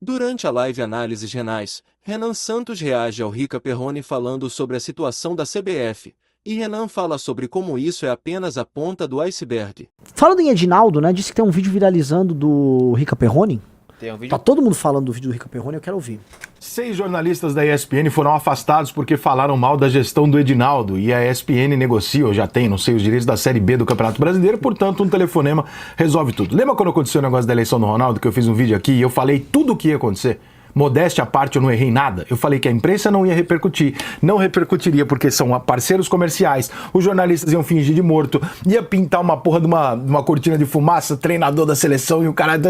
Durante a live Análises Renais, Renan Santos reage ao Rica Perrone falando sobre a situação da CBF, e Renan fala sobre como isso é apenas a ponta do iceberg. Falando em Edinaldo, né, disse que tem um vídeo viralizando do Rica Perrone. Tem um vídeo? Tá todo mundo falando do vídeo do Rica Perrone, eu quero ouvir. 6 jornalistas da ESPN foram afastados porque falaram mal da gestão do Edinaldo, e a ESPN negocia, ou já tem, não sei, os direitos da Série B do Campeonato Brasileiro, portanto um telefonema resolve tudo. Lembra quando aconteceu o negócio da eleição do Ronaldo, que eu fiz um vídeo aqui e eu falei tudo o que ia acontecer? Modéstia à parte, eu não errei nada. Eu falei que a imprensa não ia repercutir. Não repercutiria porque são parceiros comerciais. Os jornalistas iam fingir de morto. Ia pintar uma porra de uma cortina de fumaça, treinador da seleção e o caralho.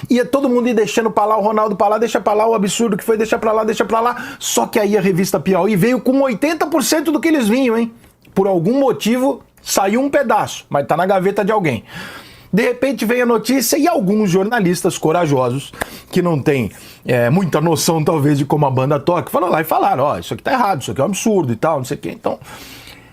Ia todo mundo ir deixando pra lá o Ronaldo pra lá, deixa pra lá o absurdo que foi, deixa pra lá, deixa pra lá. Só que aí a revista Piauí veio com 80% do que eles vinham, hein? Por algum motivo, saiu um pedaço, mas tá na gaveta de alguém. De repente vem a notícia e alguns jornalistas corajosos, que não têm muita noção talvez de como a banda toca, foram lá e falaram, ó, isso aqui tá errado, isso aqui é um absurdo e tal, não sei o quê. Então,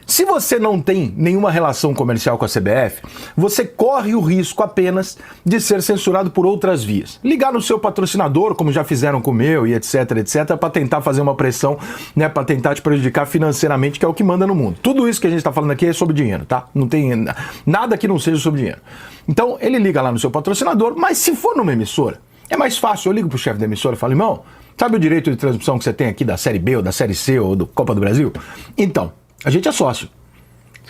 se você não tem nenhuma relação comercial com a CBF, você corre o risco apenas de ser censurado por outras vias. Ligar no seu patrocinador, como já fizeram com o meu e etc, etc, para tentar fazer uma pressão, né, para tentar te prejudicar financeiramente, que é o que manda no mundo. Tudo isso que a gente tá falando aqui é sobre dinheiro, tá? Não tem nada que não seja sobre dinheiro. Então, ele liga lá no seu patrocinador, mas se for numa emissora, é mais fácil. Eu ligo pro chefe da emissora e falo, irmão, sabe o direito de transmissão que você tem aqui da Série B, ou da Série C, ou do Copa do Brasil? Então, a gente é sócio.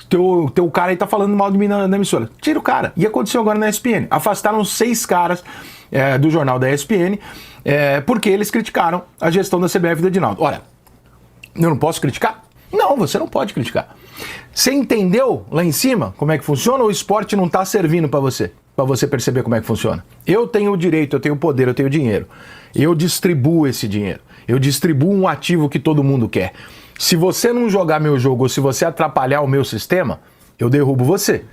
Teu cara aí tá falando mal de mim na emissora. Tira o cara. E aconteceu agora na ESPN. Afastaram 6 caras do jornal da ESPN porque eles criticaram a gestão da CBF do Edinaldo. Ora, eu não posso criticar? Não, você não pode criticar. Você entendeu lá em cima como é que funciona ou o esporte não tá servindo para você perceber como é que funciona? Eu tenho o direito, eu tenho o poder, eu tenho o dinheiro. Eu distribuo esse dinheiro. Eu distribuo um ativo que todo mundo quer. Se você não jogar meu jogo ou se você atrapalhar o meu sistema, eu derrubo você.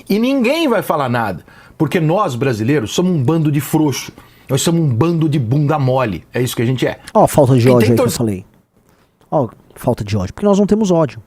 E ninguém vai falar nada, porque nós, brasileiros, somos um bando de frouxo. Nós somos um bando de bunda mole. É isso que a gente é. Ó, falta de ódio aí que eu falei. Ó, falta de ódio, porque nós não temos ódio.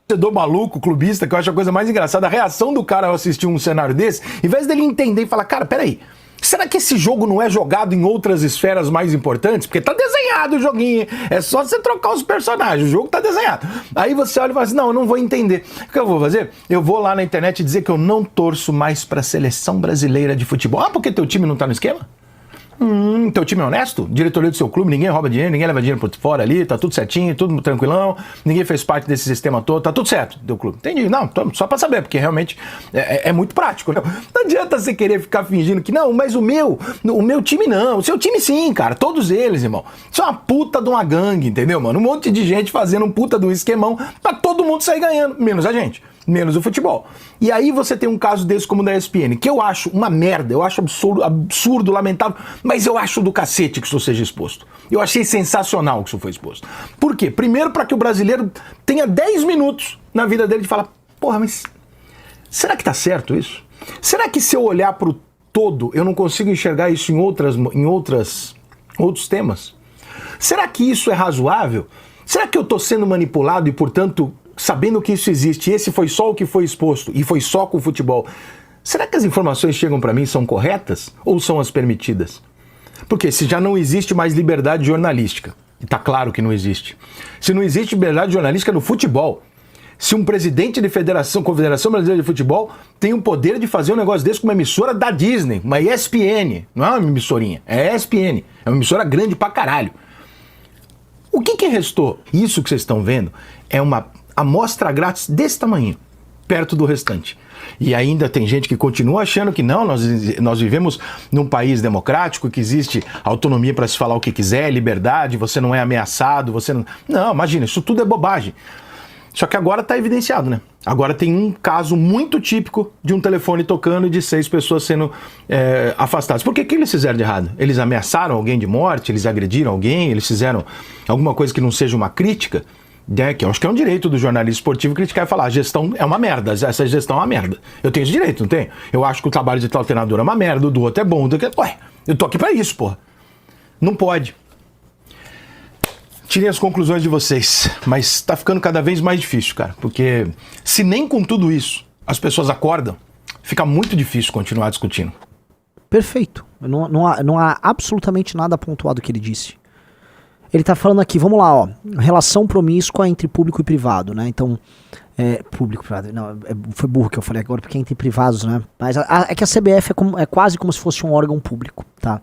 Torcedor maluco, clubista, que eu acho a coisa mais engraçada, a reação do cara ao assistir um cenário desse, em vez dele entender e falar, cara, peraí, será que esse jogo não é jogado em outras esferas mais importantes? Porque tá desenhado o joguinho, é só você trocar os personagens, o jogo tá desenhado. Aí você olha e fala assim, não, eu não vou entender. O que eu vou fazer? Eu vou lá na internet dizer que eu não torço mais pra seleção brasileira de futebol. Ah, porque teu time não tá no esquema? Teu time é honesto? Diretoria do seu clube, ninguém rouba dinheiro, ninguém leva dinheiro por fora ali, tá tudo certinho, tudo tranquilão, ninguém fez parte desse sistema todo, tá tudo certo, teu clube. Entendi, não, só pra saber, porque realmente é muito prático. Não adianta você querer ficar fingindo que não, mas o meu time não, o seu time sim, cara, todos eles, irmão. Isso é uma puta de uma gangue, entendeu, mano? Um monte de gente fazendo um puta de um esquemão pra todo mundo sair ganhando, menos a gente. Menos o futebol. E aí você tem um caso desse como o da ESPN, que eu acho uma merda, eu acho absurdo, lamentável, mas eu acho do cacete que isso seja exposto. Eu achei sensacional que isso foi exposto. Por quê? Primeiro, para que o brasileiro tenha 10 minutos na vida dele de falar, porra, mas será que tá certo isso? Será que se eu olhar pro todo, eu não consigo enxergar isso em outros temas? Será que isso é razoável? Será que eu tô sendo manipulado e, portanto, sabendo que isso existe, esse foi só o que foi exposto e foi só com o futebol, será que as informações chegam para mim são corretas ou são as permitidas? Porque se já não existe mais liberdade jornalística, e tá claro que não existe, se não existe liberdade jornalística no futebol, se um presidente de Confederação Brasileira de Futebol tem o poder de fazer um negócio desse com uma emissora da Disney, uma ESPN, não é uma emissorinha, é ESPN, é uma emissora grande pra caralho. O que restou? Isso que vocês estão vendo é uma amostra grátis desse tamanho, perto do restante. E ainda tem gente que continua achando que não, nós vivemos num país democrático, que existe autonomia para se falar o que quiser, liberdade, você não é ameaçado, você não... Não, imagina, isso tudo é bobagem. Só que agora está evidenciado, né? Agora tem um caso muito típico de um telefone tocando e de 6 pessoas sendo afastadas. Por que eles fizeram de errado? Eles ameaçaram alguém de morte? Eles agrediram alguém? Eles fizeram alguma coisa que não seja uma crítica? Que eu acho que é um direito do jornalista esportivo criticar e falar, a gestão é uma merda, essa gestão é uma merda. Eu tenho esse direito, não tenho? Eu acho que o trabalho de tal treinador é uma merda, o do outro é bom, ué, eu tô aqui pra isso, porra. Não pode. Tirem as conclusões de vocês, mas tá ficando cada vez mais difícil, cara, porque se nem com tudo isso as pessoas acordam, fica muito difícil continuar discutindo. Perfeito. Não há absolutamente nada pontuado que ele disse. Ele tá falando aqui, vamos lá, ó. Relação promíscua entre público e privado, né? Então, público e privado. Não, foi burro que eu falei agora, porque é entre privados, né? Mas é que a CBF é quase como se fosse um órgão público, tá?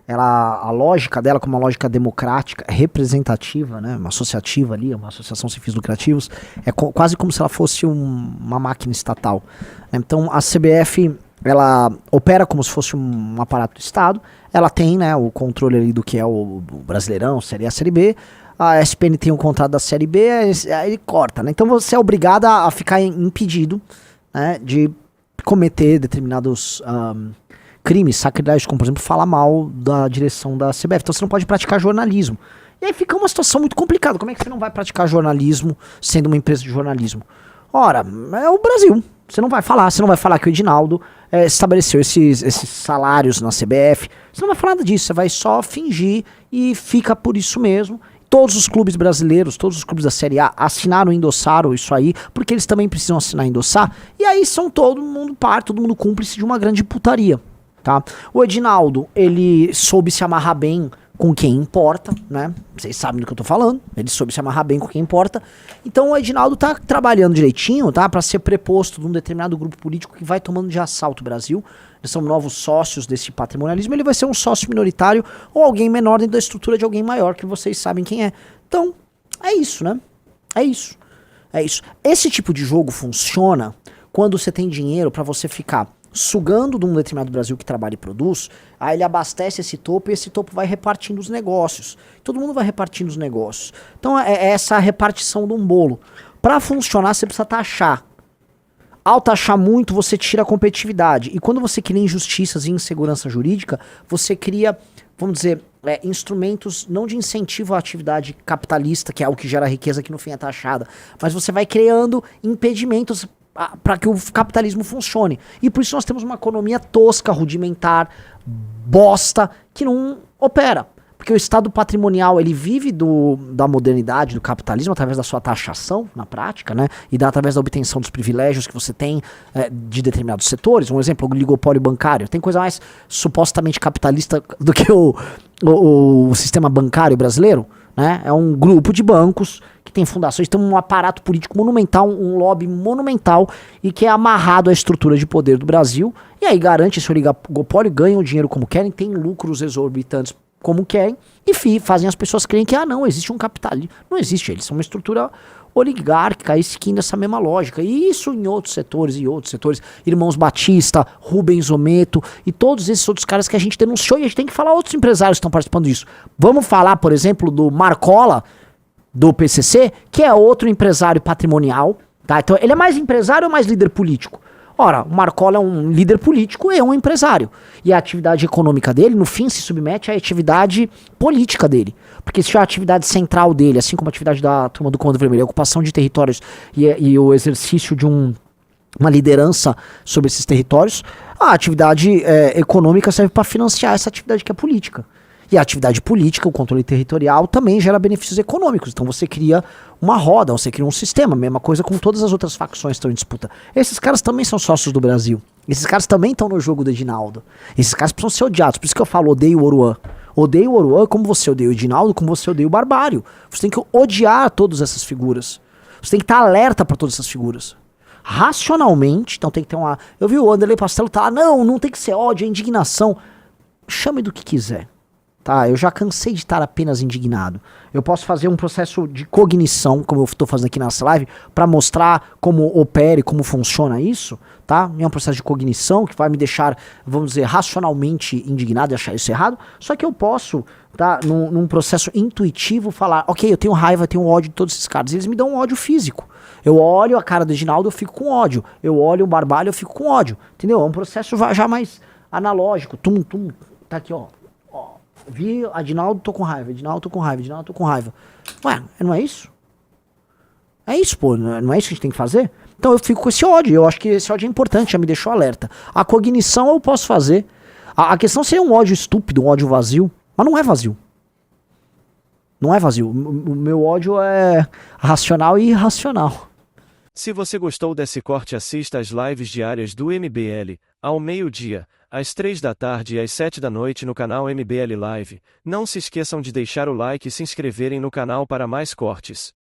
A lógica dela, como uma lógica democrática, representativa, né? Uma associativa ali, uma associação sem fins lucrativos, é quase como se ela fosse uma máquina estatal. Então, a CBF, ela opera como se fosse um aparato do Estado, ela tem, né, o controle ali do que é o Brasileirão, Série A, Série B, a ESPN tem um contrato da Série B, aí corta, né? Então você é obrigado a ficar impedido, né, de cometer determinados crimes, sacrilégios, como por exemplo falar mal da direção da CBF. Então você não pode praticar jornalismo. E aí fica uma situação muito complicada. Como é que você não vai praticar jornalismo sendo uma empresa de jornalismo? Ora, é o Brasil. Você não vai falar que o Edinaldo estabeleceu esses salários na CBF. Você não vai falar nada disso, você vai só fingir e fica por isso mesmo. Todos os clubes brasileiros, todos os clubes da Série A assinaram e endossaram isso aí, porque eles também precisam assinar e endossar. E aí todo mundo cúmplice de uma grande putaria, tá? O Edinaldo, ele soube se amarrar bem com quem importa, né? Vocês sabem do que eu tô falando. Ele soube se amarrar bem com quem importa. Então o Edinaldo tá trabalhando direitinho, tá? Pra ser preposto de um determinado grupo político que vai tomando de assalto o Brasil. Eles são novos sócios desse patrimonialismo. Ele vai ser um sócio minoritário ou alguém menor dentro da estrutura de alguém maior, que vocês sabem quem é. Então, é isso, né? É isso. Esse tipo de jogo funciona quando você tem dinheiro pra você ficar sugando de um determinado Brasil que trabalha e produz, aí ele abastece esse topo e esse topo vai repartindo os negócios. Todo mundo vai repartindo os negócios. Então é essa repartição de um bolo. Para funcionar, você precisa taxar. Ao taxar muito, você tira a competitividade. E quando você cria injustiças e insegurança jurídica, você cria, vamos dizer, instrumentos não de incentivo à atividade capitalista, que é o que gera riqueza, que no fim é taxada, mas você vai criando impedimentos para que o capitalismo funcione. E por isso nós temos uma economia tosca, rudimentar, bosta, que não opera. Porque o Estado patrimonial, ele vive da modernidade, do capitalismo, através da sua taxação, na prática, né? E através da obtenção dos privilégios que você tem de determinados setores. Um exemplo, o oligopólio bancário. Tem coisa mais supostamente capitalista do que o sistema bancário brasileiro, né? É um grupo de bancos que tem fundações, tem um aparato político monumental, um lobby monumental e que é amarrado à estrutura de poder do Brasil. E aí garante esse oligopólio, ganham dinheiro como querem, tem lucros exorbitantes como querem e fazem as pessoas crerem que não, existe um capitalismo. Não existe, eles são uma estrutura oligárquica e seguindo essa mesma lógica. E isso em outros setores Irmãos Batista, Rubens Ometo e todos esses outros caras que a gente denunciou, e a gente tem que falar, outros empresários que estão participando disso. Vamos falar, por exemplo, do Marcola, do PCC, que é outro empresário patrimonial, tá? Então ele é mais empresário ou mais líder político? Ora, o Marcola é um líder político e é um empresário. E a atividade econômica dele, no fim, se submete à atividade política dele. Porque se a atividade central dele, assim como a atividade da Turma do Comando Vermelho, a ocupação de territórios e o exercício de uma liderança sobre esses territórios, a atividade econômica serve para financiar essa atividade que é política. E a atividade política, o controle territorial, também gera benefícios econômicos. Então você cria uma roda, você cria um sistema. Mesma coisa com todas as outras facções que estão em disputa. Esses caras também são sócios do Brasil. Esses caras também estão no jogo do Edinaldo. Esses caras precisam ser odiados. Por isso que eu falo, odeio o Oruan. Odeio o Oruan como você odeia o Edinaldo, como você odeia o Barbário. Você tem que odiar todas essas figuras. Você tem que estar alerta para todas essas figuras. Racionalmente, então tem que ter uma... Eu vi o Anderlei Pastello tá, não tem que ser ódio, é indignação. Chame do que quiser. Tá, eu já cansei de estar apenas indignado. Eu posso fazer um processo de cognição, como eu estou fazendo aqui nessa live, para mostrar como opera e como funciona isso, tá? É um processo de cognição que vai me deixar, vamos dizer, racionalmente indignado e achar isso errado. Só que eu posso, tá, num processo intuitivo, falar, ok, eu tenho raiva, eu tenho ódio de todos esses caras. Eles me dão um ódio físico. Eu olho a cara do Edinaldo, eu fico com ódio. Eu olho o Barbalho, eu fico com ódio. Entendeu? É um processo já mais analógico. Tá aqui, ó. Vi Edinaldo, tô com raiva, Edinaldo, tô com raiva, Edinaldo, tô com raiva. Ué, não é isso? É isso, pô, não é isso que a gente tem que fazer? Então eu fico com esse ódio, eu acho que esse ódio é importante, já me deixou alerta. A cognição eu posso fazer. A questão seria um ódio estúpido, um ódio vazio, mas não é vazio. Não é vazio. O meu ódio é racional e irracional. Se você gostou desse corte, assista às lives diárias do MBL, ao meio-dia, às 3 da tarde e às 7 da noite no canal MBL Live. Não se esqueçam de deixar o like e se inscreverem no canal para mais cortes.